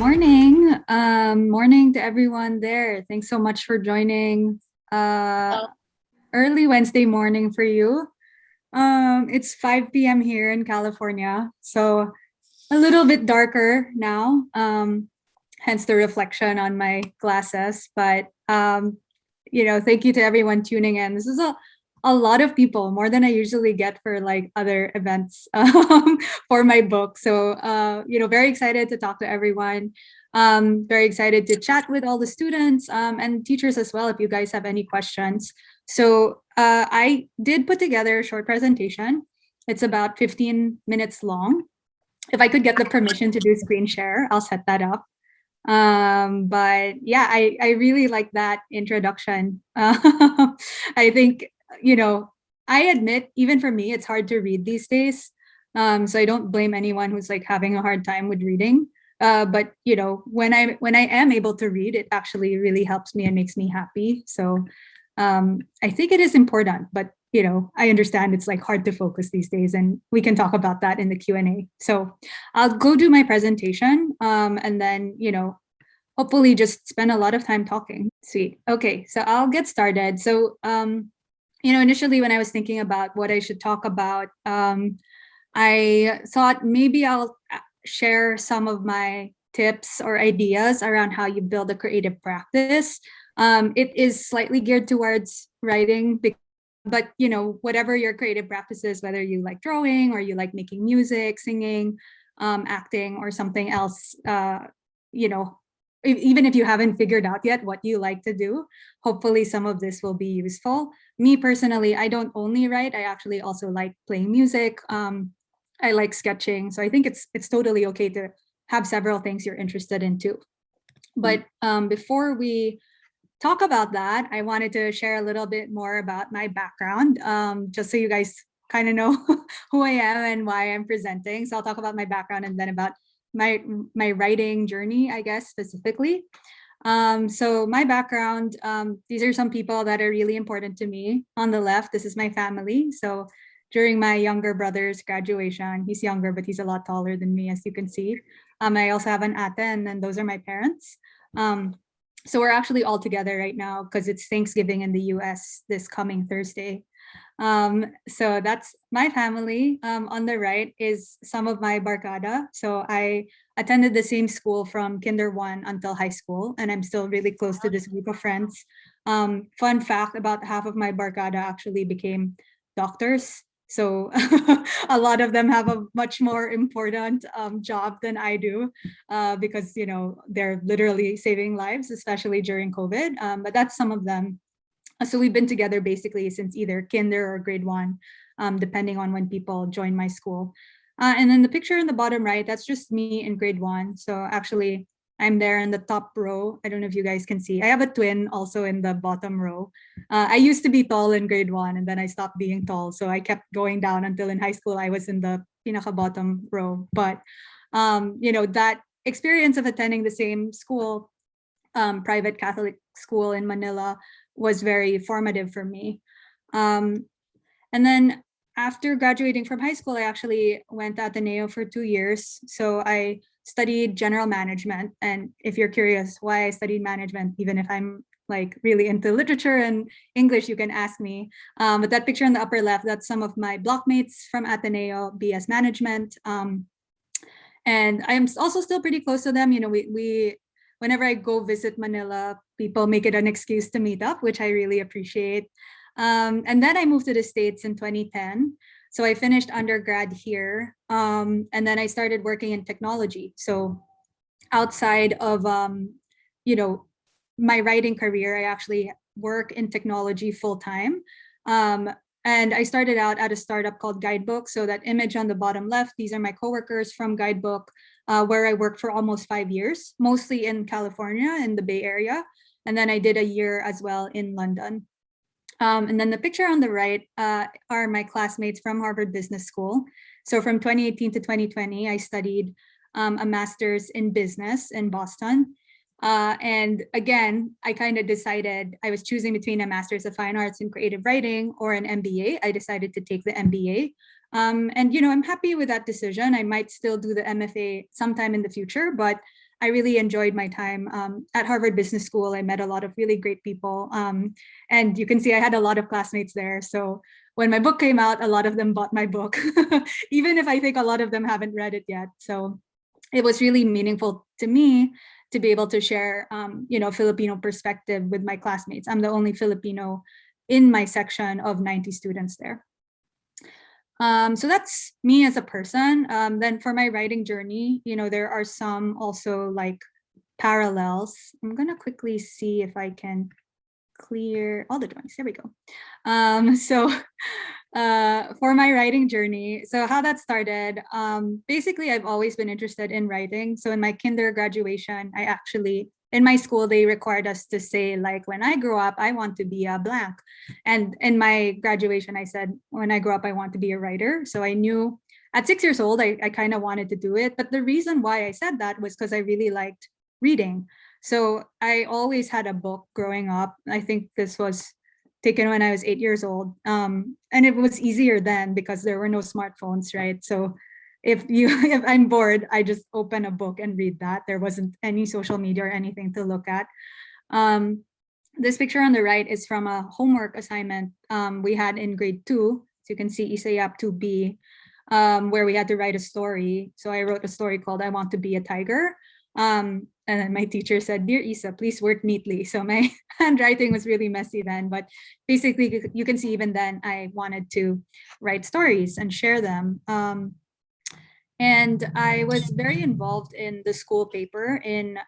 Morning. Morning to everyone there. Thanks so much for joining. Oh, Early Wednesday morning for you. It's 5 p.m. here in California, so a little bit darker now. Hence the reflection on my glasses. But thank you to everyone tuning in. This is a lot of people, more than I usually get for like other events for my book. So very excited to talk to everyone. Very excited to chat with all the students and teachers as well if you guys have any questions. So I did put together a short presentation. It's about 15 minutes long. If I could get the permission to do screen share, I'll set that up. But yeah, I really like that introduction. I think, you know, I admit, even for me, it's hard to read these days. So I don't blame anyone who's like having a hard time with reading. But when I am able to read, it actually really helps me and makes me happy. So I think it is important, but I understand it's like hard to focus these days, and we can talk about that in the Q&A. So I'll go do my presentation, and then hopefully just spend a lot of time talking. Sweet. Okay, so I'll get started. So initially when I was thinking about what I should talk about, I thought maybe I'll share some of my tips or ideas around how you build a creative practice. It is slightly geared towards writing, but whatever your creative practice is, whether you like drawing or you like making music, singing, acting, or something else, you know, even if you haven't figured out yet what you like to do, hopefully some of this will be useful. Me personally, I don't only write, I actually also like playing music. I like sketching, so I think it's totally okay to have several things you're interested in too. But before we talk about that, I wanted to share a little bit more about my background, just so you guys kind of know who I am and why I'm presenting. So I'll talk about my background and then about my writing journey, I guess, specifically. So my background, these are some people that are really important to me. On the left, this is my family. So during my younger brother's graduation, he's younger, but he's a lot taller than me, as you can see. I also have an ate, and then those are my parents. So we're actually all together right now because it's Thanksgiving in the US this coming Thursday. So that's my family. On the right is some of my barkada. So I attended the same school from kinder one until high school, and I'm still really close to this group of friends. Fun fact, about half of my barkada actually became doctors. So a lot of them have a much more important job than I do, because they're literally saving lives, especially during COVID. But that's some of them. So we've been together basically since either kinder or grade one, depending on when people join my school. And then the picture in the bottom right, that's just me in grade one. So actually, I'm there in the top row. I don't know if you guys can see. I have a twin also in the bottom row. I used to be tall in grade one, and then I stopped being tall. So I kept going down until in high school I was in the pinaka bottom row. But that experience of attending the same school, private Catholic school in Manila, was very formative for me. Um, and then after graduating from high school, I actually went to Ateneo for 2 years. So I studied general management. And if you're curious why I studied management, even if I'm like really into literature and English, you can ask me. But that picture in the upper left, that's some of my blockmates from Ateneo, BS management. And I'm also still pretty close to them. We whenever I go visit Manila, people make it an excuse to meet up, which I really appreciate. And then I moved to the States in 2010. So I finished undergrad here. And then I started working in technology. So outside of, you know, my writing career, I actually work in technology full time. Um, and I started out at a startup called Guidebook. So that image on the bottom left, these are my coworkers from Guidebook, where I worked for almost 5 years, mostly in California, in the Bay Area. And then I did a year as well in London. And then the picture on the right are my classmates from Harvard Business School. So from 2018 to 2020, I studied a master's in business in Boston. And again, I kind of decided I was choosing between a master's of fine arts in creative writing or an MBA. I decided to take the MBA. And I'm happy with that decision. I might still do the MFA sometime in the future, but I really enjoyed my time at Harvard Business School. I met a lot of really great people. And you can see I had a lot of classmates there. So when my book came out, a lot of them bought my book, even if I think a lot of them haven't read it yet. So it was really meaningful to me to be able to share, Filipino perspective with my classmates. I'm the only Filipino in my section of 90 students there. So that's me as a person. Then for my writing journey, there are some also like parallels. I'm gonna quickly see if I can clear all the drawings. There we go. So for my writing journey, so how that started, basically I've always been interested in writing. So in my kinder graduation, in my school, they required us to say like, when I grow up, I want to be a blank. And in my graduation, I said, when I grow up, I want to be a writer. So I knew at 6 years old, I kind of wanted to do it. But the reason why I said that was because I really liked reading. So I always had a book growing up. I think this was taken when I was 8 years old. And it was easier then because there were no smartphones, right? So if I'm bored, I just open a book and read that. There wasn't any social media or anything to look at. This picture on the right is from a homework assignment we had in grade 2. So you can see Isabel Yap 2B, where we had to write a story. So I wrote a story called I Want to Be a Tiger. And then my teacher said, "Dear Isa, please work neatly." So my handwriting was really messy then, but basically you can see even then I wanted to write stories and share them. And I was very involved in the school paper in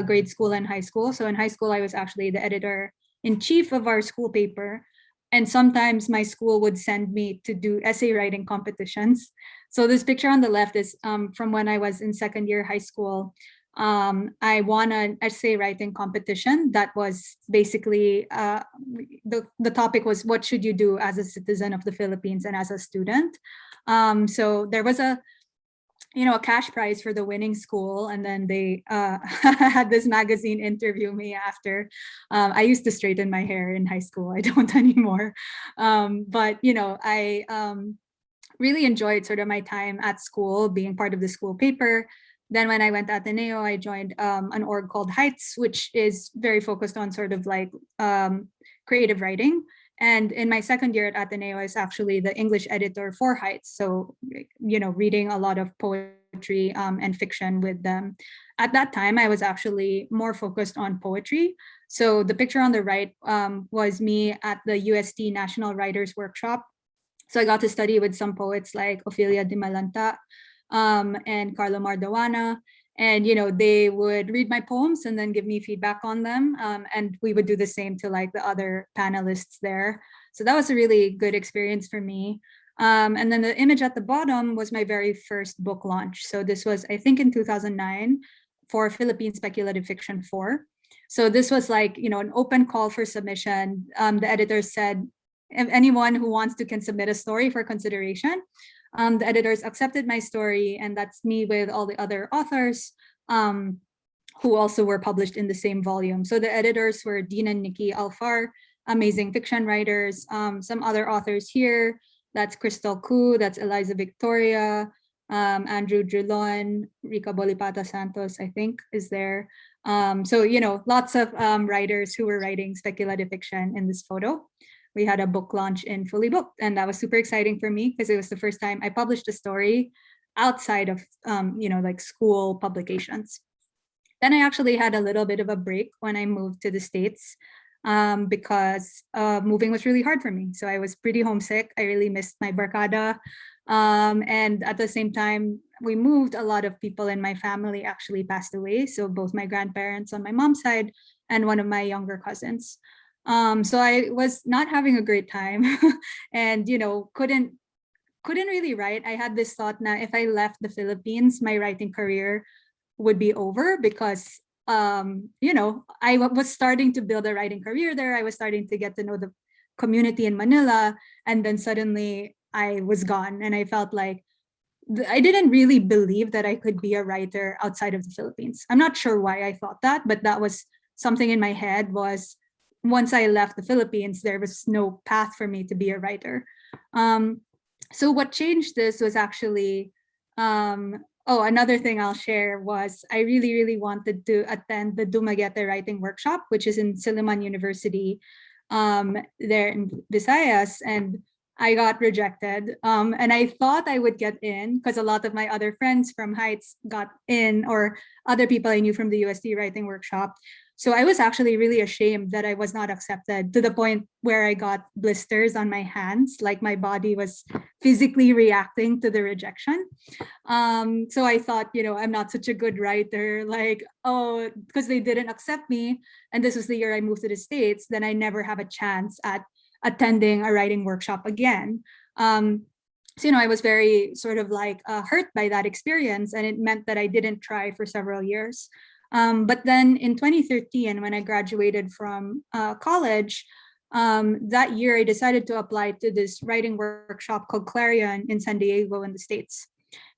grade school and high school. So in high school, I was actually the editor-in-chief of our school paper. And sometimes my school would send me to do essay writing competitions. So this picture on the left is from when I was in second year high school. I won an essay writing competition that was basically, the topic was, what should you do as a citizen of the Philippines and as a student? So there was a cash prize for the winning school. And then they had this magazine interview me after. I used to straighten my hair in high school. I don't anymore. But, I really enjoyed sort of my time at school, being part of the school paper. Then when I went to Ateneo, I joined an org called Heights, which is very focused on sort of like creative writing. And in my second year at Ateneo, I was actually the English editor for Heights. So, reading a lot of poetry and fiction with them. At that time, I was actually more focused on poetry. So the picture on the right was me at the UST National Writers Workshop. So I got to study with some poets like Ofelia Di Malanta and Carlo Mardawana. And, they would read my poems and then give me feedback on them. And we would do the same to like the other panelists there. So that was a really good experience for me. And then the image at the bottom was my very first book launch. So this was, I think, in 2009 for Philippine Speculative Fiction 4. So this was like, an open call for submission. The editor said, if anyone who wants to can submit a story for consideration. The editors accepted my story, and that's me with all the other authors who also were published in the same volume. So the editors were Dean and Nikki Alfar, amazing fiction writers. Some other authors here, that's Crystal Koo, that's Eliza Victoria, Andrew Drilon, Rica Bolipata Santos, I think, is there. So, lots of writers who were writing speculative fiction in this photo. We had a book launch in Fully Booked, and that was super exciting for me because it was the first time I published a story outside of, like school publications. Then I actually had a little bit of a break when I moved to the States because moving was really hard for me. So I was pretty homesick. I really missed my barkada. And at the same time, we moved, a lot of people in my family actually passed away. So both my grandparents on my mom's side and one of my younger cousins. So I was not having a great time and, couldn't really write. I had this thought now, if I left the Philippines, my writing career would be over because, I was starting to build a writing career there. I was starting to get to know the community in Manila. And then suddenly I was gone. And I felt like I didn't really believe that I could be a writer outside of the Philippines. I'm not sure why I thought that, but that was something in my head was, once I left the Philippines, there was no path for me to be a writer. So what changed this was actually Oh, another thing I'll share was I really, really wanted to attend the Dumaguete writing workshop, which is in Silliman University, there in Visayas, and I got rejected. And I thought I would get in because a lot of my other friends from Heights got in, or other people I knew from the USD writing workshop. So I was actually really ashamed that I was not accepted, to the point where I got blisters on my hands, like my body was physically reacting to the rejection. So I thought, I'm not such a good writer, like, oh, because they didn't accept me, and this was the year I moved to the States, then I never have a chance at attending a writing workshop again. So I was very sort of like hurt by that experience, and it meant that I didn't try for several years. But then in 2013, when I graduated from college, that year I decided to apply to this writing workshop called Clarion in San Diego in the States.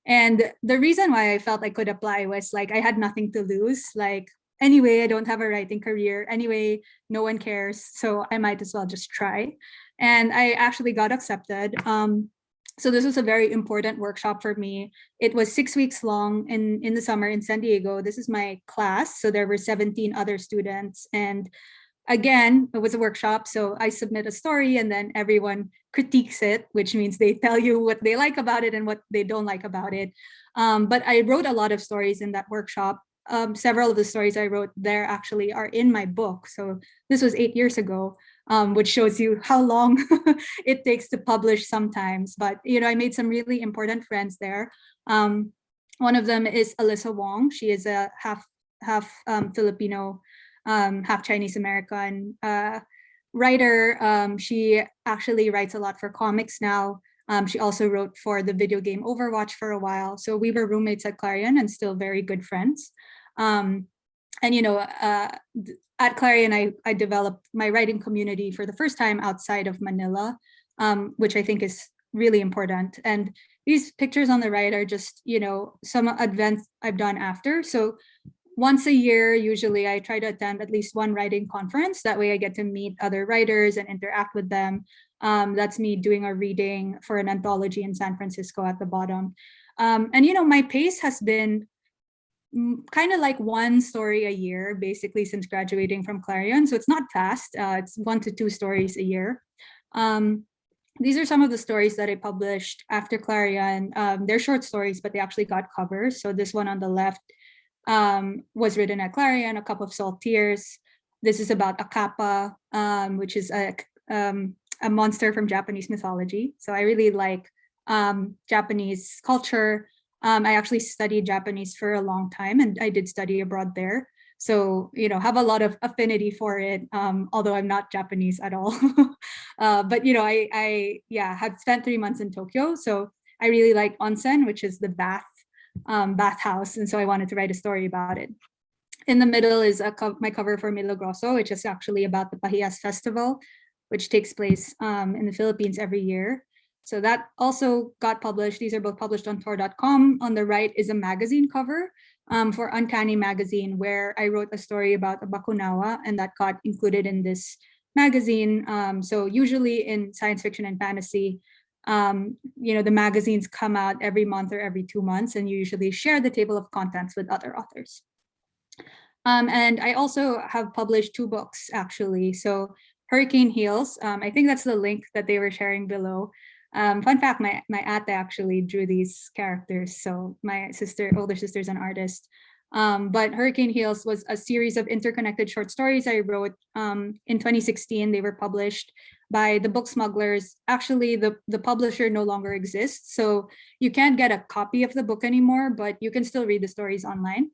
And the reason why I felt I could apply was like I had nothing to lose. Like, anyway, I don't have a writing career. Anyway, no one cares. So I might as well just try. And I actually got accepted. So this was a very important workshop for me. It was 6 weeks long in the summer in San Diego. This is my class. So there were 17 other students. And again, it was a workshop. So I submit a story and then everyone critiques it, which means they tell you what they like about it and what they don't like about it. But I wrote a lot of stories in that workshop. Several of the stories I wrote there actually are in my book. So this was 8 years ago, which shows you how long it takes to publish sometimes. But, I made some really important friends there. One of them is Alyssa Wong. She is a half Filipino, half Chinese American writer. She actually writes a lot for comics now. She also wrote for the video game Overwatch for a while. So we were roommates at Clarion and still very good friends. And at Clarion, I developed my writing community for the first time outside of Manila, which I think is really important. And these pictures on the right are just, some events I've done after. So once a year, usually I try to attend at least one writing conference. That way I get to meet other writers and interact with them. That's me doing a reading for an anthology in San Francisco at the bottom. And, my pace has been kind of like one story a year, basically, since graduating from Clarion. So it's not fast. It's 1 to 2 stories a year. These are some of the stories that I published after Clarion. They're short stories, but they actually got covers. So this one on the left was written at Clarion, A Cup of Salt Tears. This is about a kappa, which is a monster from Japanese mythology. So I really like Japanese culture. I actually studied Japanese for a long time, and I did study abroad there. So, have a lot of affinity for it, although I'm not Japanese at all. But, I had spent 3 months in Tokyo. So I really like onsen, which is the bathhouse. And so I wanted to write a story about it. In the middle is my cover for Milagroso, which is actually about the Pahiyas Festival, which takes place in the Philippines every year. So that also got published. These are both published on Tor.com. On the right is a magazine cover for Uncanny Magazine, where I wrote a story about a Bakunawa, and that got included in this magazine. So usually in science fiction and fantasy, the magazines come out every month or every 2 months, and you usually share the table of contents with other authors. And I also have published 2 books, actually. So Hurricane Heels, I think that's the link that they were sharing below. Fun fact, my ate actually drew these characters. So my older sister's an artist. But Hurricane Heels was a series of interconnected short stories I wrote in 2016. They were published by the Book Smugglers. Actually, the publisher no longer exists. So you can't get a copy of the book anymore, but you can still read the stories online.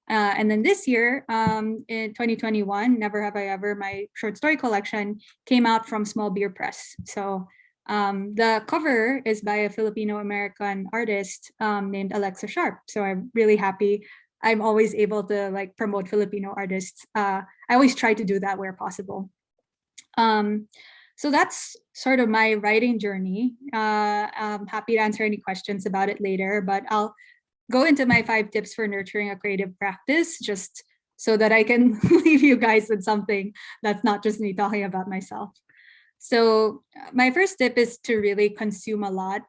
And then this year, in 2021, Never Have I Ever, my short story collection, came out from Small Beer Press. So the cover is by a Filipino-American artist named Alexa Sharp. So I'm really happy. I'm always able to promote Filipino artists. I always try to do that where possible. So that's sort of my writing journey. I'm happy to answer any questions about it later, but I'll go into my 5 tips for nurturing a creative practice, just so that I can leave you guys with something that's not just me talking about myself. So my first tip is to really consume a lot.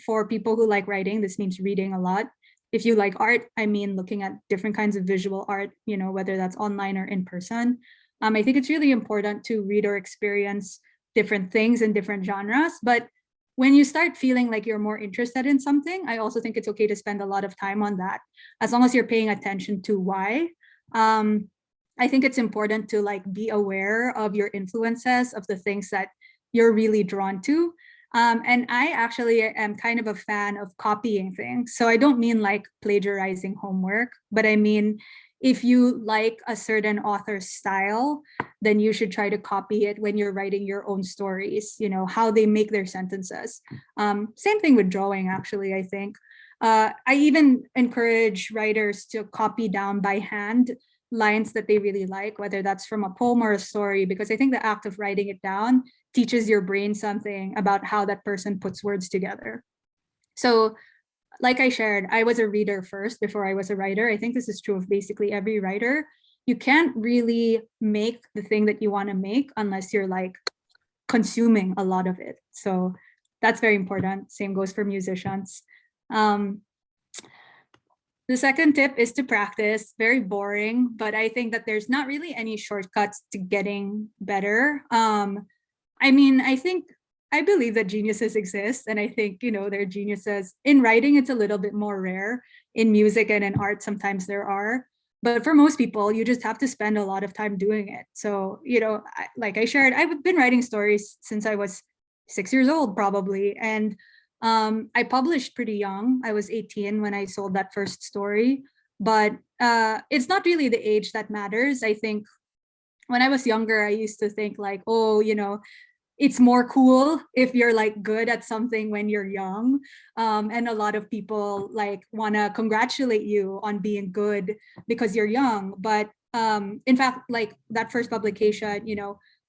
For people who like writing, this means reading a lot, if you like art, I mean, looking at different kinds of visual art, whether that's online or in person. I think it's really important to read or experience different things in different genres. But when you start feeling like you're more interested in something, I also think it's okay to spend a lot of time on that, as long as you're paying attention to why. Um, I think it's important to like be aware of your influences, of the things that you're really drawn to. And I actually am kind of a fan of copying things. So I don't mean like plagiarizing homework, but I mean, if you like a certain author's style, then you should try to copy it when you're writing your own stories, how they make their sentences. Same thing with drawing, actually, I think. I even encourage writers to copy down by hand lines that they really like, whether that's from a poem or a story, because I think the act of writing it down teaches your brain something about how that person puts words together. So, like I shared, I was a reader first before I was a writer. I think this is true of basically every writer. You can't really make the thing that you want to make unless you're like consuming a lot of it. So that's very important. Same goes for musicians. Um, the second tip is to practice. Very boring, but I think that there's not really any shortcuts to getting better. I mean, I believe that geniuses exist, and I think, they're geniuses. In writing, it's a little bit more rare. In music and in art, sometimes there are. But for most people, you just have to spend a lot of time doing it. So, like I shared, I've been writing stories since I was 6 years old, probably. And I published pretty young. I was 18 when I sold that first story. But it's not really the age that matters. I think when I was younger, I used to think like, oh, it's more cool if you're like good at something when you're young. And a lot of people like want to congratulate you on being good because you're young. But in fact, like that first publication,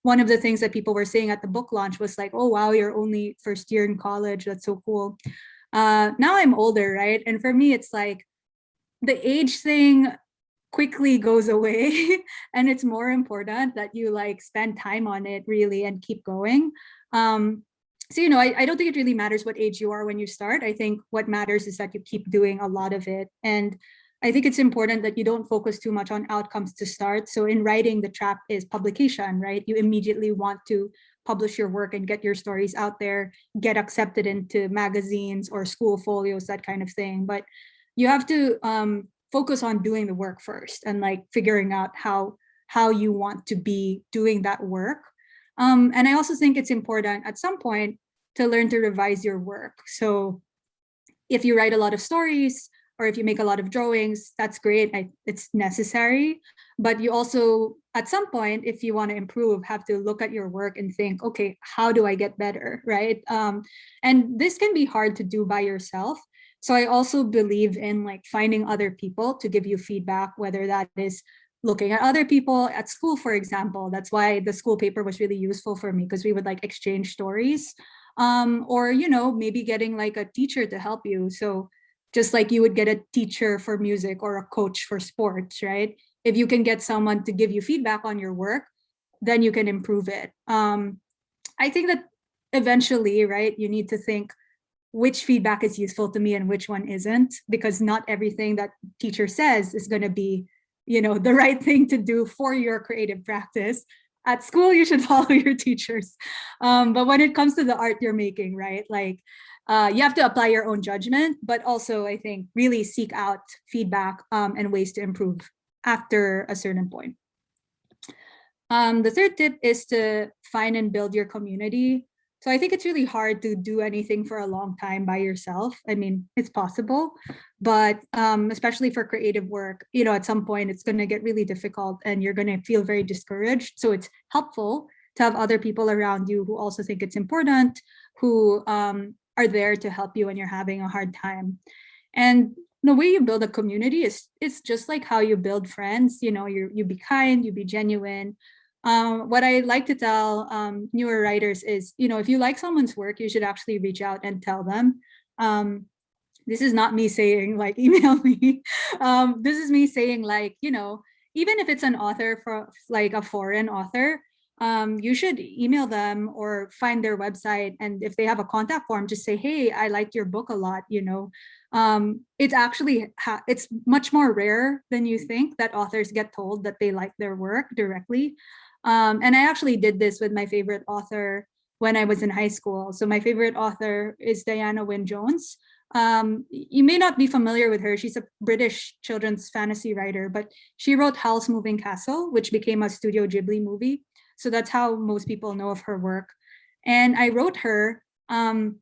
one of the things that people were saying at the book launch was like, oh, wow, you're only first year in college. That's so cool. Now I'm older, right? And for me, it's like the age thing quickly goes away and it's more important that you like spend time on it really and keep going. So I don't think it really matters what age you are when you start. I think what matters is that you keep doing a lot of it. And I think it's important that you don't focus too much on outcomes to start. So in writing, the trap is publication, right? You immediately want to publish your work and get your stories out there, get accepted into magazines or school folios, that kind of thing. But you have to focus on doing the work first and like figuring out how you want to be doing that work. And I also think it's important at some point to learn to revise your work. So if you write a lot of stories or if you make a lot of drawings, that's great. It's necessary. But you also, at some point, if you want to improve, have to look at your work and think, okay, how do I get better, right? And this can be hard to do by yourself. So I also believe in like finding other people to give you feedback, whether that is looking at other people at school, for example. That's why the school paper was really useful for me, because we would like exchange stories. Or maybe getting like a teacher to help you. So just like you would get a teacher for music or a coach for sports, right? If you can get someone to give you feedback on your work, then you can improve it. I think that eventually, right, you need to think which feedback is useful to me and which one isn't, because not everything that teacher says is going to be, the right thing to do for your creative practice. At school, you should follow your teachers. But when it comes to the art you're making, right, like you have to apply your own judgment, but also I think really seek out feedback and ways to improve after a certain point. The third tip is to find and build your community. So I think it's really hard to do anything for a long time by yourself. I mean, it's possible, but especially for creative work, at some point it's going to get really difficult and you're going to feel very discouraged. So it's helpful to have other people around you who also think it's important, who are there to help you when you're having a hard time. And the way you build a community is it's just like how you build friends. You be kind, you be genuine. What I like to tell newer writers is, if you like someone's work, you should actually reach out and tell them. This is not me saying like email me. This is me saying like, even if it's an author for like a foreign author, you should email them or find their website. And if they have a contact form, just say, hey, I liked your book a lot, you know. It's actually, it's much more rare than you think that authors get told that they like their work directly. And I actually did this with my favorite author when I was in high school. So my favorite author is Diana Wynne Jones. You may not be familiar with her. She's a British children's fantasy writer, but she wrote Howl's Moving Castle, which became a Studio Ghibli movie. So that's how most people know of her work. And I wrote her, and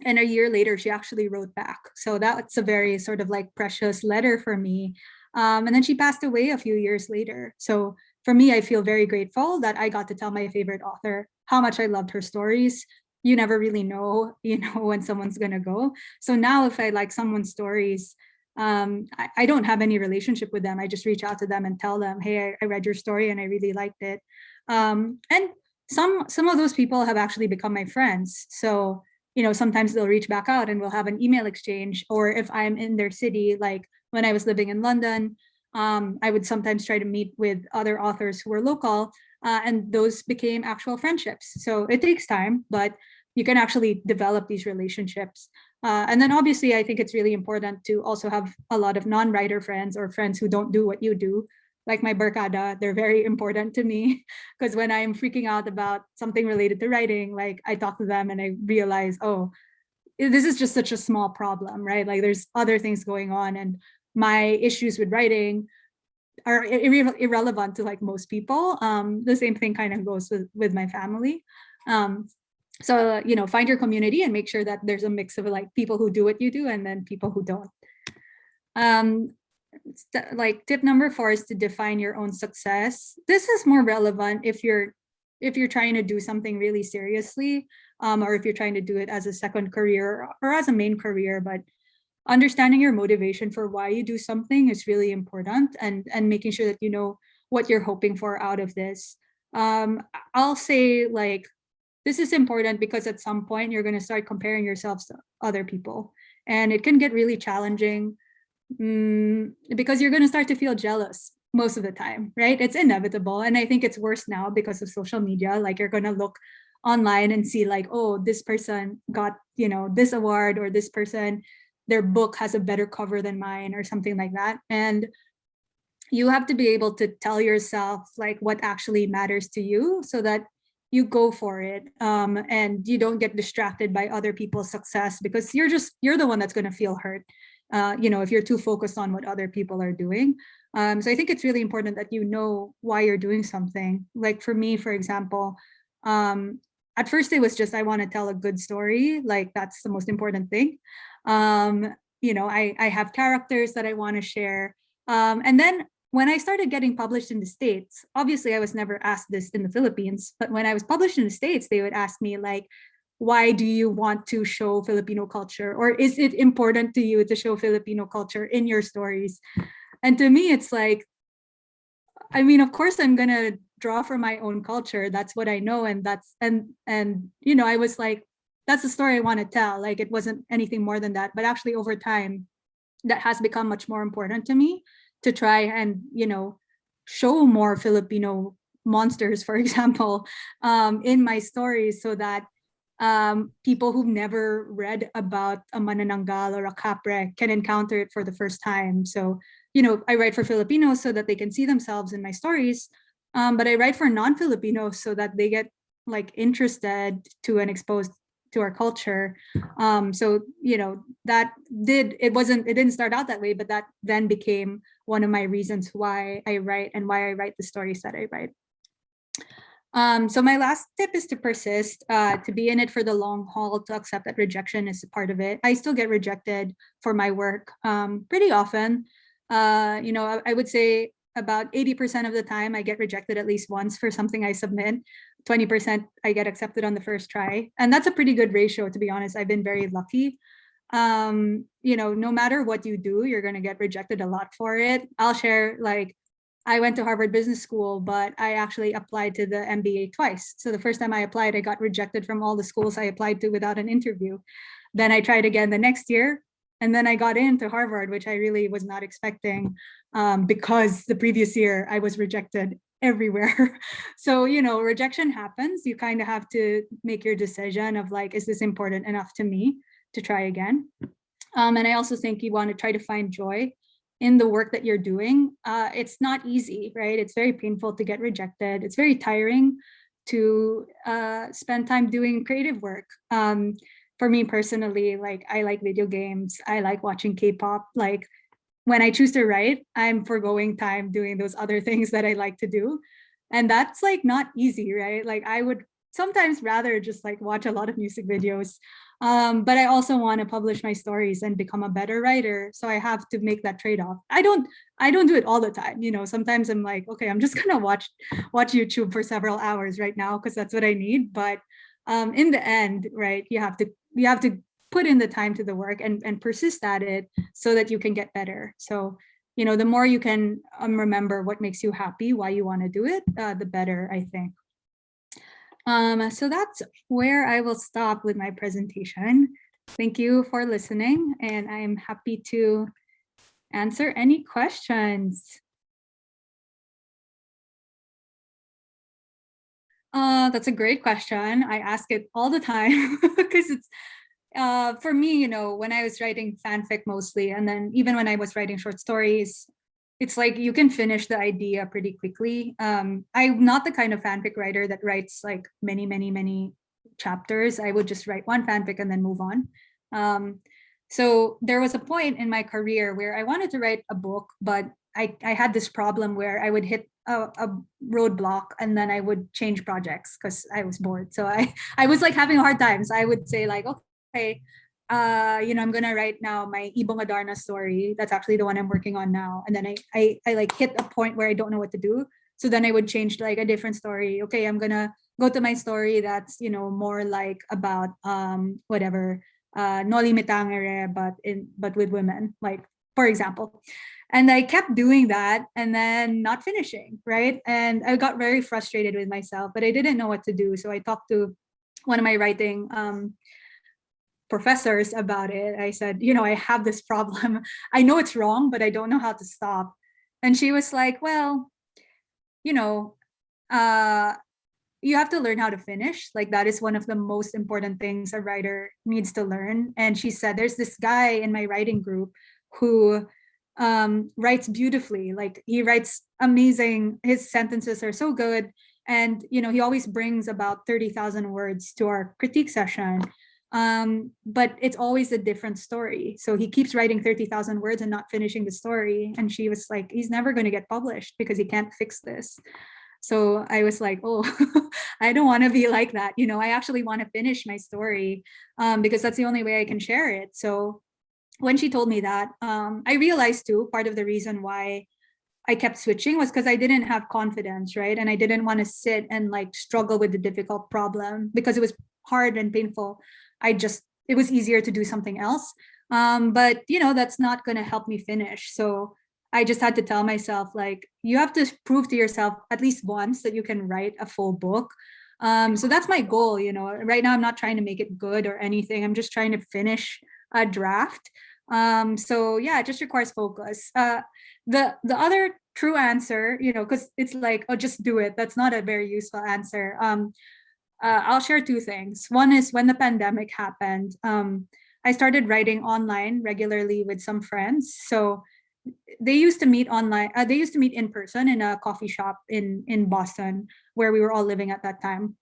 a year later, she actually wrote back. So that's a very sort of like precious letter for me. And then she passed away a few years later. So for me, I feel very grateful that I got to tell my favorite author how much I loved her stories. You never really know, you know, when someone's gonna go. So now if I like someone's stories, I don't have any relationship with them. I just reach out to them and tell them, hey, I read your story and I really liked it. And some of those people have actually become my friends. So, you know, sometimes they'll reach back out and we'll have an email exchange. Or if I'm in their city, like when I was living in London, I would sometimes try to meet with other authors who were local, and those became actual friendships. So it takes time, but you can actually develop these relationships. And then obviously, I think it's really important to also have a lot of non-writer friends or friends who don't do what you do, like my barkada. They're very important to me because when I'm freaking out about something related to writing, like I talk to them and I realize, oh, this is just such a small problem, right? Like there's other things going on, and my issues with writing are irrelevant to like most people. The same thing kind of goes with my family. So, you know, find your community and make sure that there's a mix of like people who do what you do and then people who don't. Um, like tip number 4 is to define your own success. This is more relevant if you're trying to do something really seriously, or if you're trying to do it as a second career or as a main career. But understanding your motivation for why you do something is really important, and making sure that you know what you're hoping for out of this. I'll say like this is important because at some point you're going to start comparing yourselves to other people, and it can get really challenging, because you're going to start to feel jealous most of the time, right? It's inevitable. And I think it's worse now because of social media. Like you're going to look online and see like, oh, this person got, you know, this award, or this person, their book has a better cover than mine, or something like that. And you have to be able to tell yourself like what actually matters to you so that you go for it, and you don't get distracted by other people's success, because you're the one that's going to feel hurt, you know, if you're too focused on what other people are doing. So I think it's really important that you know why you're doing something. Like for me, for example, at first it was just I want to tell a good story, like that's the most important thing. You know, I have characters that I want to share, and then when I started getting published in the States, obviously I was never asked this in the Philippines, but when I was published in the States, they would ask me like, why do you want to show Filipino culture? Or is it important to you to show Filipino culture in your stories? And to me, it's like, I mean, of course I'm gonna draw from my own culture. That's what I know. And that's and you know, I was like, that's the story I want to tell. Like it wasn't anything more than that. But actually over time, that has become much more important to me, to try and, you know, show more Filipino monsters, for example, in my stories, so that people who've never read about a manananggal or a kapre can encounter it for the first time. So, you know, I write for Filipinos so that they can see themselves in my stories, but I write for non-Filipinos so that they get like interested to and exposed to our culture. So, you know, it didn't start out that way, but that then became one of my reasons why I write and why I write the stories that I write. So my last tip is to persist, to be in it for the long haul, to accept that rejection is a part of it. I still get rejected for my work pretty often. You know, I would say about 80% of the time I get rejected at least once for something I submit. 20% I get accepted on the first try. And that's a pretty good ratio, to be honest. I've been very lucky. You know, no matter what you do, you're going to get rejected a lot for it. I'll share like, I went to Harvard Business School, but I actually applied to the MBA twice. So the first time I applied, I got rejected from all the schools I applied to without an interview. Then I tried again the next year, and then I got into Harvard, which I really was not expecting, because the previous year I was rejected everywhere. So, rejection happens. You kind of have to make your decision of like, is this important enough to me to try again? And I also think you want to try to find joy in the work that you're doing. It's not easy, right? It's very painful to get rejected. It's very tiring to spend time doing creative work. For me personally, like I like video games. I like watching K-pop. Like when I choose to write, I'm foregoing time doing those other things that I like to do. And that's like not easy, right? Like I would sometimes rather just like watch a lot of music videos. But I also want to publish my stories and become a better writer. So I have to make that trade-off. I don't do it all the time. Sometimes I'm like, okay, I'm just gonna watch YouTube for several hours right now because that's what I need. But in the end, right, you have to put in the time to the work and persist at it so that you can get better. So, the more you can remember what makes you happy, why you want to do it, the better, I think. So that's where I will stop with my presentation. Thank you for listening, and I am happy to answer any questions. That's a great question. I ask it all the time because it's for me, when I was writing fanfic mostly, and then even when I was writing short stories, it's like you can finish the idea pretty quickly. I'm not the kind of fanfic writer that writes like many, many, many chapters. I would just write one fanfic and then move on. So there was a point in my career where I wanted to write a book, but I had this problem where I would hit a roadblock and then I would change projects because I was bored. So I was like having a hard time. So I would say like, okay, I'm gonna write now my Ibong Adarna story. That's actually the one I'm working on now. And then I like hit a point where I don't know what to do. So then I would change to like a different story. Okay, I'm gonna go to my story that's more like about whatever Noli Me Tangere, but with women, like for example. And I kept doing that and then not finishing, right? And I got very frustrated with myself, but I didn't know what to do. So I talked to one of my writing professors about it. I said, I have this problem. I know it's wrong, but I don't know how to stop. And she was like, well, you know, uh, you have to learn how to finish. Like that is one of the most important things a writer needs to learn. And she said, there's this guy in my writing group who writes beautifully. Like he writes amazing. His sentences are so good. And, he always brings about 30,000 words to our critique session. But it's always a different story. So he keeps writing 30,000 words and not finishing the story. And she was like, he's never going to get published because he can't fix this. So I was like, oh, I don't want to be like that. I actually want to finish my story because that's the only way I can share it. So when she told me that, I realized too, part of the reason why I kept switching was because I didn't have confidence, right? And I didn't want to sit and like struggle with the difficult problem because it was hard and painful. It was easier to do something else. But that's not going to help me finish. So I just had to tell myself, like, you have to prove to yourself at least once that you can write a full book. So that's my goal. Right now I'm not trying to make it good or anything. I'm just trying to finish a draft. So yeah, it just requires focus. The other true answer, because it's like, oh, just do it. That's not a very useful answer. I'll share two things. One is when the pandemic happened, I started writing online regularly with some friends. So they used to meet online. They used to meet in person in a coffee shop in Boston, where we were all living at that time.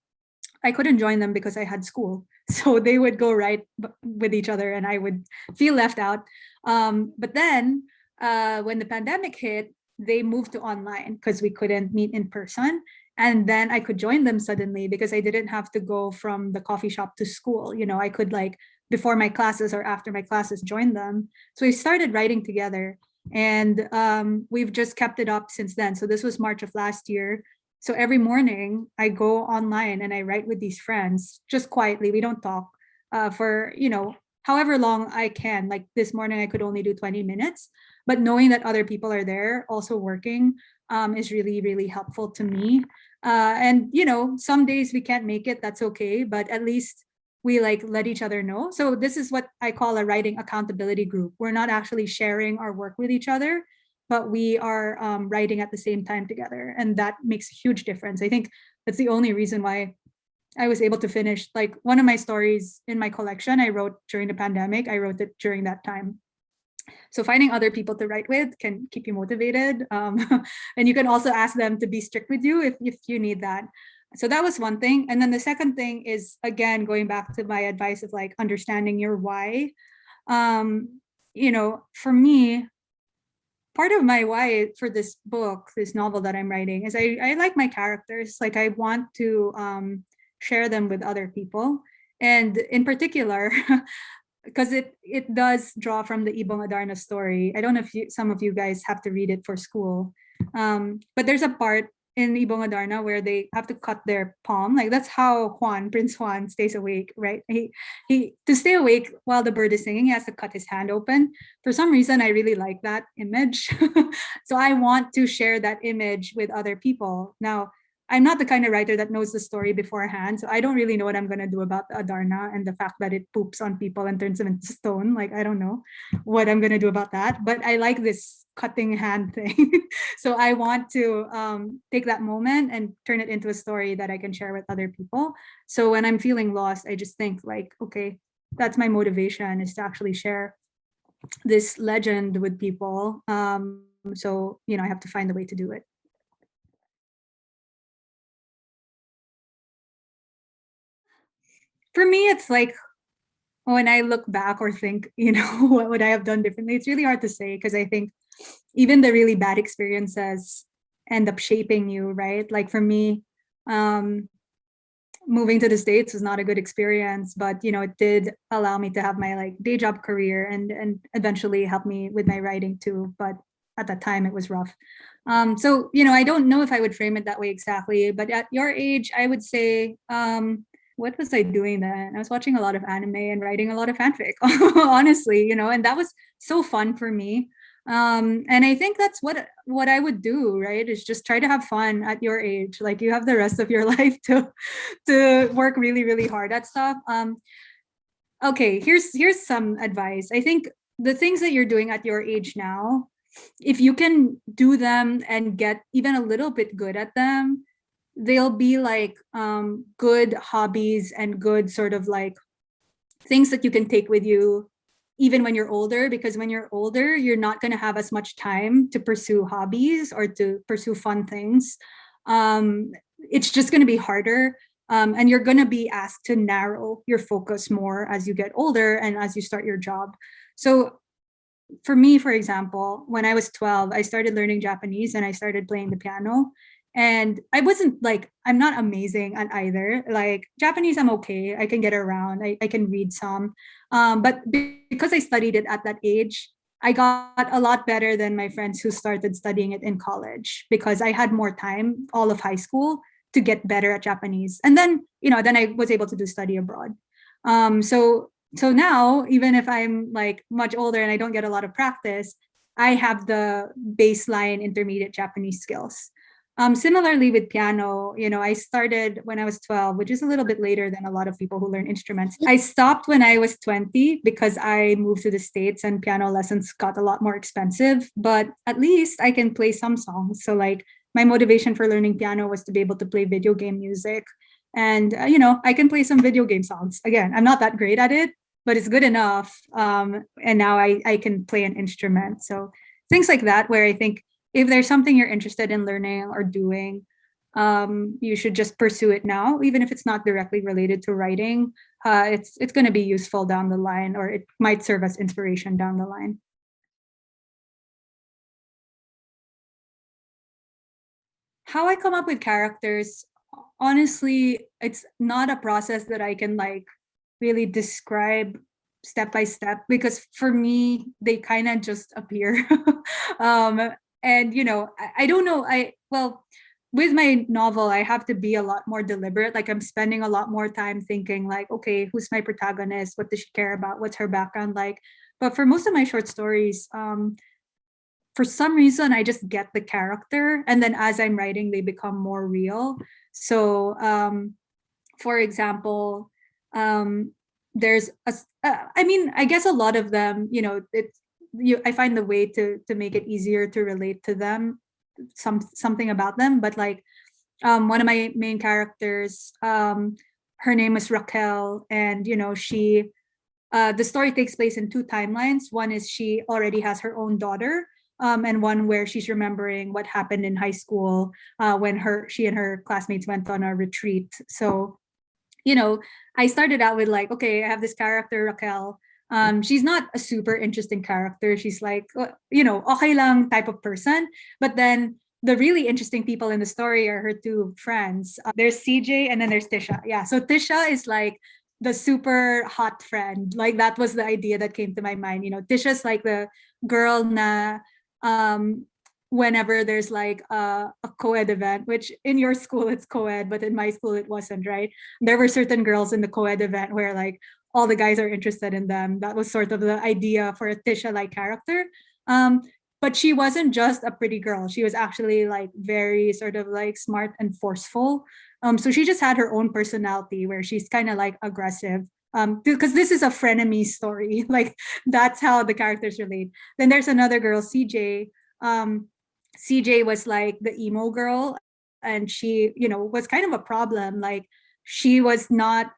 I couldn't join them because I had school. So they would go write with each other and I would feel left out. But then when the pandemic hit, they moved to online because we couldn't meet in person. And then I could join them suddenly because I didn't have to go from the coffee shop to school. I could like before my classes or after my classes join them. So we started writing together and we've just kept it up since then. So this was March of last year. So every morning I go online and I write with these friends just quietly. We don't talk for, however long I can. Like this morning, I could only do 20 minutes, but knowing that other people are there also working is really, really helpful to me. And, some days we can't make it. That's okay. But at least we like let each other know. So this is what I call a writing accountability group. We're not actually sharing our work with each other, but we are writing at the same time together, and that makes a huge difference. I think that's the only reason why I was able to finish, like, one of my stories in my collection I wrote during the pandemic. I wrote it during that time. So finding other people to write with can keep you motivated. And you can also ask them to be strict with you if you need that. So that was one thing. And then the second thing is, again, going back to my advice of like understanding your why. For me, part of my why for this book, this novel that I'm writing, is I like my characters. Like, I want to share them with other people. And in particular, because it does draw from the Ibong Adarna story. I don't know if some of you guys have to read it for school, but there's a part in Ibong Adarna where they have to cut their palm. Like, that's how Prince Juan, stays awake, right? He to stay awake while the bird is singing, he has to cut his hand open. For some reason, I really like that image, so I want to share that image with other people. Now, I'm not the kind of writer that knows the story beforehand, so I don't really know what I'm gonna do about the Adarna and the fact that it poops on people and turns them into stone. Like, I don't know what I'm gonna do about that, but I like this cutting hand thing. So I want to take that moment and turn it into a story that I can share with other people. So when I'm feeling lost, I just think like, okay, that's my motivation, is to actually share this legend with people. So I have to find a way to do it. For me, it's like, when I look back or think, what would I have done differently? It's really hard to say, because I think even the really bad experiences end up shaping you, right? Like, for me, um, moving to the States was not a good experience, but it did allow me to have my like day job career, and eventually help me with my writing too. But at that time, it was rough. So I don't know if I would frame it that way exactly, but at your age, I would say, what was I doing then? I was watching a lot of anime and writing a lot of fanfic, honestly, and that was so fun for me. And I think that's what I would do, right? Is just try to have fun at your age. Like, you have the rest of your life to work really, really hard at stuff. Okay, here's some advice. I think the things that you're doing at your age now, if you can do them and get even a little bit good at them, they'll be like good hobbies and good sort of like things that you can take with you even when you're older, because when you're older, you're not going to have as much time to pursue hobbies or to pursue fun things. It's just going to be harder. And you're going to be asked to narrow your focus more as you get older and as you start your job. So for me, for example, when I was 12, I started learning Japanese and I started playing the piano. And I wasn't like, I'm not amazing at either. Like, Japanese, I'm okay. I can get around. I can read some. But because I studied it at that age, I got a lot better than my friends who started studying it in college, because I had more time all of high school to get better at Japanese. And then, then I was able to do study abroad. So now, even if I'm like much older and I don't get a lot of practice, I have the baseline intermediate Japanese skills. Similarly with piano, I started when I was 12, which is a little bit later than a lot of people who learn instruments. I stopped when I was 20 because I moved to the States and piano lessons got a lot more expensive, but at least I can play some songs. So like, my motivation for learning piano was to be able to play video game music. And, I can play some video game songs. Again, I'm not that great at it, but it's good enough. And now I can play an instrument. So things like that, where I think if there's something you're interested in learning or doing, you should just pursue it now, even if it's not directly related to writing. It's going to be useful down the line, or it might serve as inspiration down the line. How I come up with characters, honestly, it's not a process that I can like really describe step by step, because for me they kind of just appear. um and I don't know, I well, with my novel I have to be a lot more deliberate. Like, I'm spending a lot more time thinking like, okay, who's my protagonist, what does she care about, what's her background like. But for most of my short stories, for some reason I just get the character, and then as I'm writing they become more real. So for example, there's I mean, I guess a lot of them, it's I find the way to make it easier to relate to them, something about them. But like one of my main characters, her name is Raquel, and she the story takes place in two timelines. One is she already has her own daughter, and one where she's remembering what happened in high school when she and her classmates went on a retreat. So, you know, I started out with like, okay, I have this character, Raquel. She's not a super interesting character. She's like, okay lang type of person. But then the really interesting people in the story are her two friends. There's CJ and then there's Tisha. Yeah. So Tisha is like the super hot friend. Like that was the idea that came to my mind. Tisha's like the girl na um whenever there's like a co-ed event, which in your school it's co-ed, but in my school it wasn't, right? There were certain girls in the co-ed event where like all the guys are interested in them. That was sort of the idea for a Tisha-like character. Um, but she wasn't just a pretty girl. She was actually like very sort of like smart and forceful. So she just had her own personality where she's kind of like aggressive. Because this is a frenemy story. Like that's how the characters relate. Then there's another girl, CJ. CJ was like the emo girl, and she, was kind of a problem. Like she was not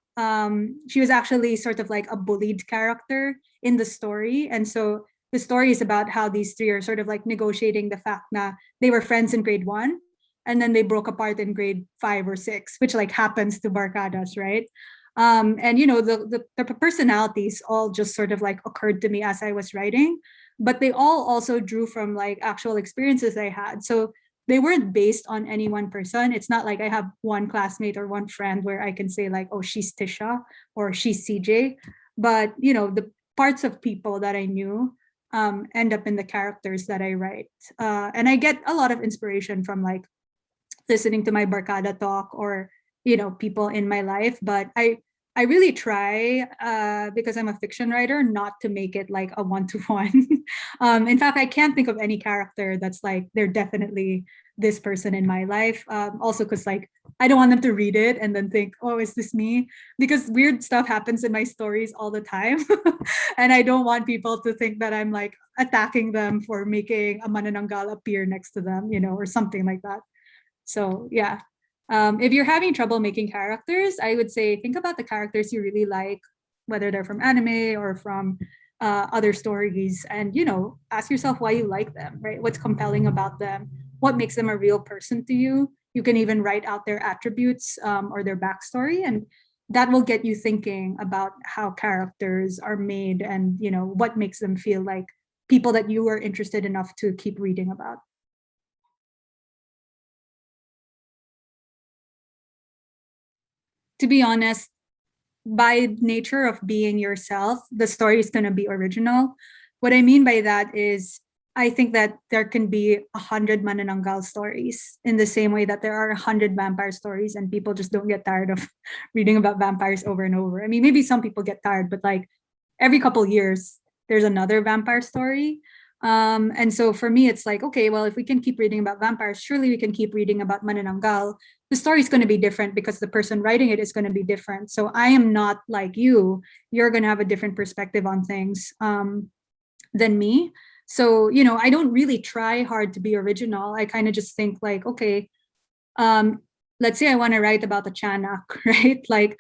she was actually sort of like a bullied character in the story. And so the story is about how these three are sort of like negotiating the fact that they were friends in grade 1 and then they broke apart in grade 5 or 6, which like happens to barcadas, right? And the personalities all just sort of like occurred to me as I was writing, but they all also drew from like actual experiences I had. So they weren't based on any one person. It's not like I have one classmate or one friend where I can say like, oh, she's Tisha or she's CJ. But the parts of people that I knew end up in the characters that I write. And I get a lot of inspiration from like listening to my barcada talk or people in my life. But I really try, because I'm a fiction writer, not to make it like a one-to-one. In fact, I can't think of any character that's like they're definitely this person in my life. Also, because like I don't want them to read it and then think, oh, is this me? Because weird stuff happens in my stories all the time, and I don't want people to think that I'm like attacking them for making a manananggal appear next to them, or something like that. So yeah, if you're having trouble making characters, I would say think about the characters you really like, whether they're from anime or from other stories, and ask yourself why you like them, right? What's compelling about them? What makes them a real person to you? You can even write out their attributes or their backstory, and that will get you thinking about how characters are made and what makes them feel like people that you are interested enough to keep reading about. To be honest, by nature of being yourself, the story is going to be original. What I mean by that is, I think that there can be 100 manananggal stories in the same way that there are 100 vampire stories, and people just don't get tired of reading about vampires over and over. I mean, maybe some people get tired, but like every couple years, there's another vampire story. And so for me, it's like, okay, well, if we can keep reading about vampires, surely we can keep reading about manananggal. The story is going to be different because the person writing it is going to be different. So I am not like you. You're going to have a different perspective on things than me. So, I don't really try hard to be original. I kind of just think like, okay, um, let's say I want to write about the Chanak, right? Like,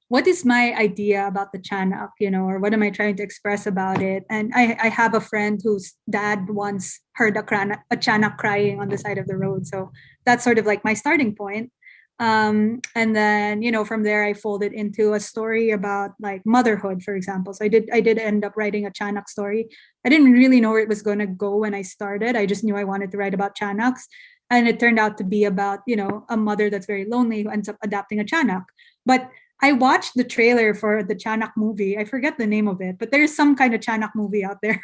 what is my idea about the Chanak, or what am I trying to express about it? And I have a friend whose dad once heard a Chanak crying on the side of the road. So that's sort of like my starting point. And then, from there I folded into a story about like motherhood, for example. So I did end up writing a Chanak story. I didn't really know where it was going to go when I started. I just knew I wanted to write about Chanaks. And it turned out to be about, a mother that's very lonely who ends up adopting a Chanak. But I watched the trailer for the Chanak movie. I forget the name of it, but there's some kind of Chanak movie out there.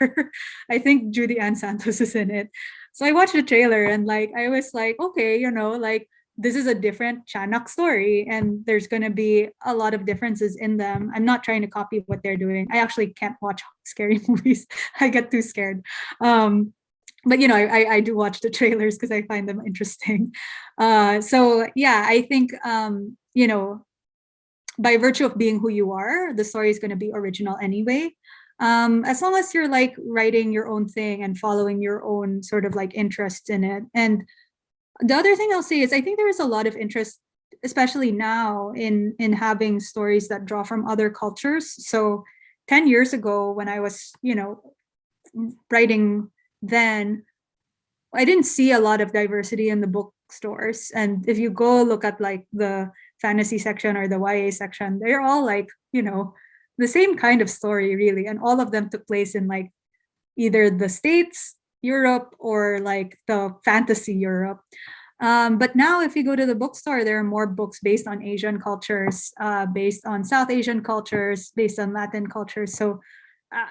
I think Judy Ann Santos is in it. So I watched the trailer and like I was like, okay, like this is a different Chanak story, and there's gonna be a lot of differences in them. I'm not trying to copy what they're doing. I actually can't watch scary movies. I get too scared. But I do watch the trailers because I find them interesting. So yeah, I think by virtue of being who you are, the story is going to be original anyway. as long as you're like writing your own thing and following your own sort of like interest in it. And the other thing I'll say is I think there is a lot of interest, especially now, in having stories that draw from other cultures. So 10 years ago when I was, writing then, I didn't see a lot of diversity in the bookstores. And if you go look at like the fantasy section or the YA section, they're all like, the same kind of story really. And all of them took place in like either the States, Europe, or like the fantasy Europe. But now, if you go to the bookstore, there are more books based on Asian cultures, based on South Asian cultures, based on Latin cultures. So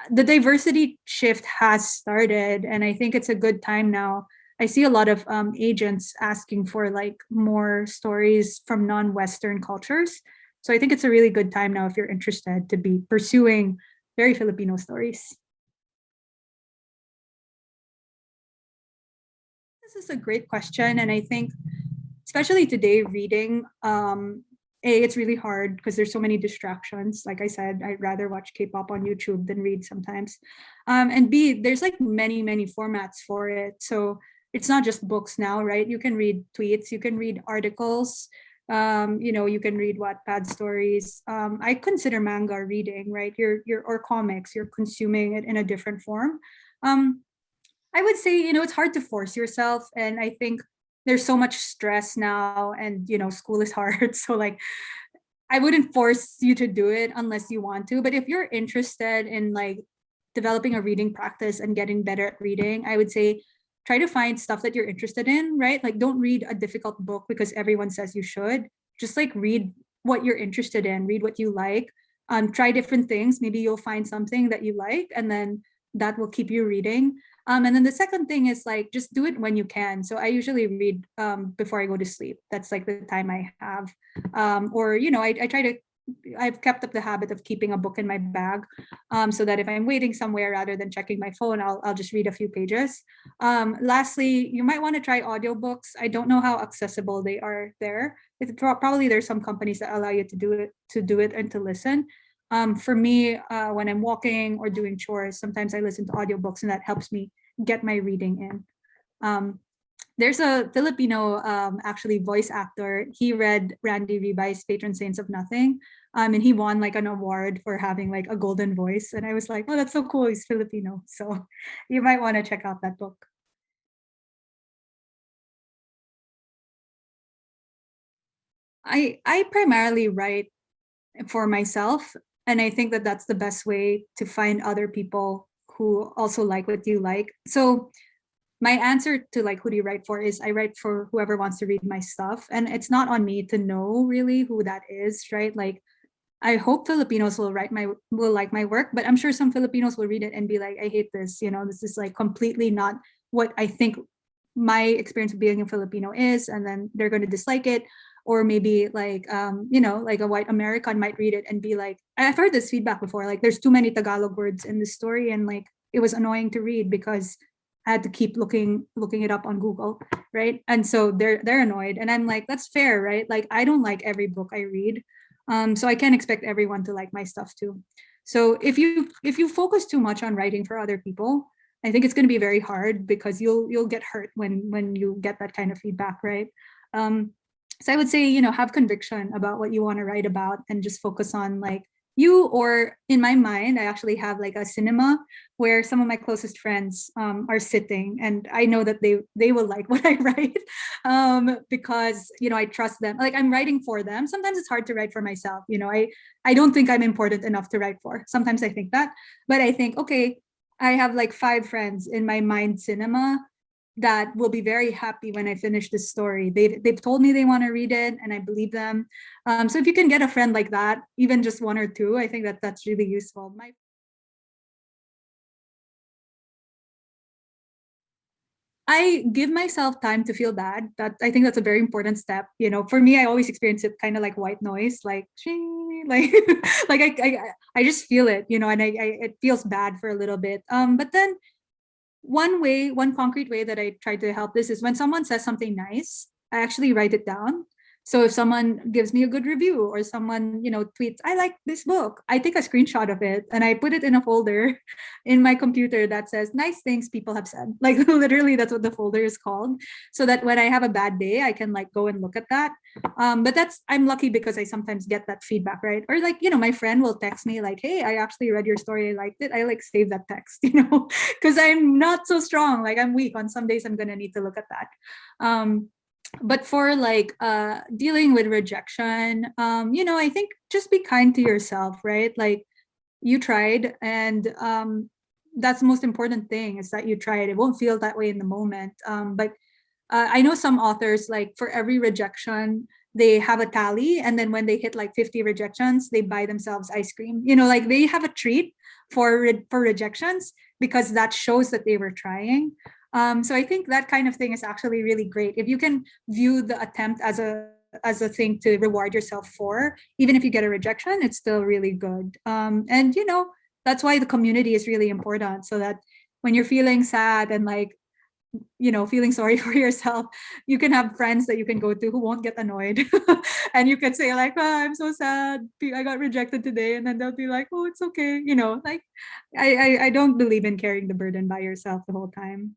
the diversity shift has started, and I think it's a good time now. I see a lot of agents asking for like more stories from non-Western cultures. So I think it's a really good time now if you're interested to be pursuing very Filipino stories. This is a great question, and I think especially today reading, it's really hard because there's so many distractions. Like I said, I'd rather watch K-pop on YouTube than read sometimes. And B, there's like many formats for it. So it's not just books now, right? You can read tweets, you can read articles, you can read Wattpad stories. I consider manga reading, right? You're or comics, you're consuming it in a different form. um, I would say, it's hard to force yourself. And I think there's so much stress now, and, school is hard. So, like, I wouldn't force you to do it unless you want to. But if you're interested in, like, developing a reading practice and getting better at reading, I would say try to find stuff that you're interested in, right? Like, don't read a difficult book because everyone says you should. Just like read what you're interested in, read what you like, try different things. Maybe you'll find something that you like, and then that will keep you reading. And then the second thing is like just do it when you can. So I usually read before I go to sleep. That's like the time I have. Or I try to. I've kept up the habit of keeping a book in my bag, so that if I'm waiting somewhere rather than checking my phone, I'll just read a few pages. Lastly, you might want to try audiobooks. I don't know how accessible they are there. Probably there's some companies that allow you to do it and to listen. For me, when I'm walking or doing chores, sometimes I listen to audiobooks, and that helps me get my reading in. Um, there's a Filipino actually voice actor. He read Randy Ribai's Patron Saints of Nothing. And he won like an award for having like a golden voice. And I was like, oh, that's so cool. He's Filipino. So you might want to check out that book. I primarily write for myself. And I think that that's the best way to find other people who also like what you like. So my answer to like who do you write for is I write for whoever wants to read my stuff. And it's not on me to know really who that is, right? Like I hope Filipinos will like my work, but I'm sure some Filipinos will read it and be like, I hate this, this is like completely not what I think my experience of being a Filipino is, and then they're going to dislike it. Or maybe like like a white American might read it and be like, I've heard this feedback before, like there's too many Tagalog words in this story, and like it was annoying to read because I had to keep looking it up on Google, right? And so they're annoyed, and I'm like, that's fair, right? Like I don't like every book I read, so I can't expect everyone to like my stuff too. So if you focus too much on writing for other people, I think it's going to be very hard because you'll get hurt when you get that kind of feedback, right? Um, so I would say, have conviction about what you want to write about and just focus on like you, or in my mind, I actually have like a cinema where some of my closest friends are sitting, and I know that they will like what I write, because I trust them. Like I'm writing for them. Sometimes it's hard to write for myself. I don't think I'm important enough to write for. Sometimes I think that, but I think, okay, I have like five friends in my mind cinema that will be very happy when I finish this story. They've told me they want to read it, and I believe them. So if you can get a friend like that, even just one or two, I think that that's really useful. I give myself time to feel bad. That I think that's a very important step. For me, I always experience it kind of like white noise, like shing, like like I just feel it, and it feels bad for a little bit. But then one concrete way that I try to help this is when someone says something nice, I actually write it down. So if someone gives me a good review or someone, tweets, I like this book, I take a screenshot of it and I put it in a folder in my computer that says nice things people have said. Like literally that's what the folder is called. So that when I have a bad day, I can like go and look at that. But I'm lucky because I sometimes get that feedback, right? Or like, my friend will text me like, hey, I actually read your story. I liked it. I like save that text, because I'm not so strong. Like I'm weak. On some days I'm gonna need to look at that. But for like dealing with rejection, I think just be kind to yourself, right? Like you tried, and that's the most important thing, is that you tried. It won't feel that way in the moment, but I know some authors, like for every rejection they have a tally, and then when they hit like 50 rejections they buy themselves ice cream, like they have a treat for rejections, because that shows that they were trying. So I think that kind of thing is actually really great if you can view the attempt as a thing to reward yourself for. Even if you get a rejection, it's still really good. And that's why the community is really important, so that when you're feeling sad and like feeling sorry for yourself, you can have friends that you can go to who won't get annoyed. And you can say like, oh, I'm so sad, I got rejected today, and then they'll be like, oh, it's okay, like I don't believe in carrying the burden by yourself the whole time.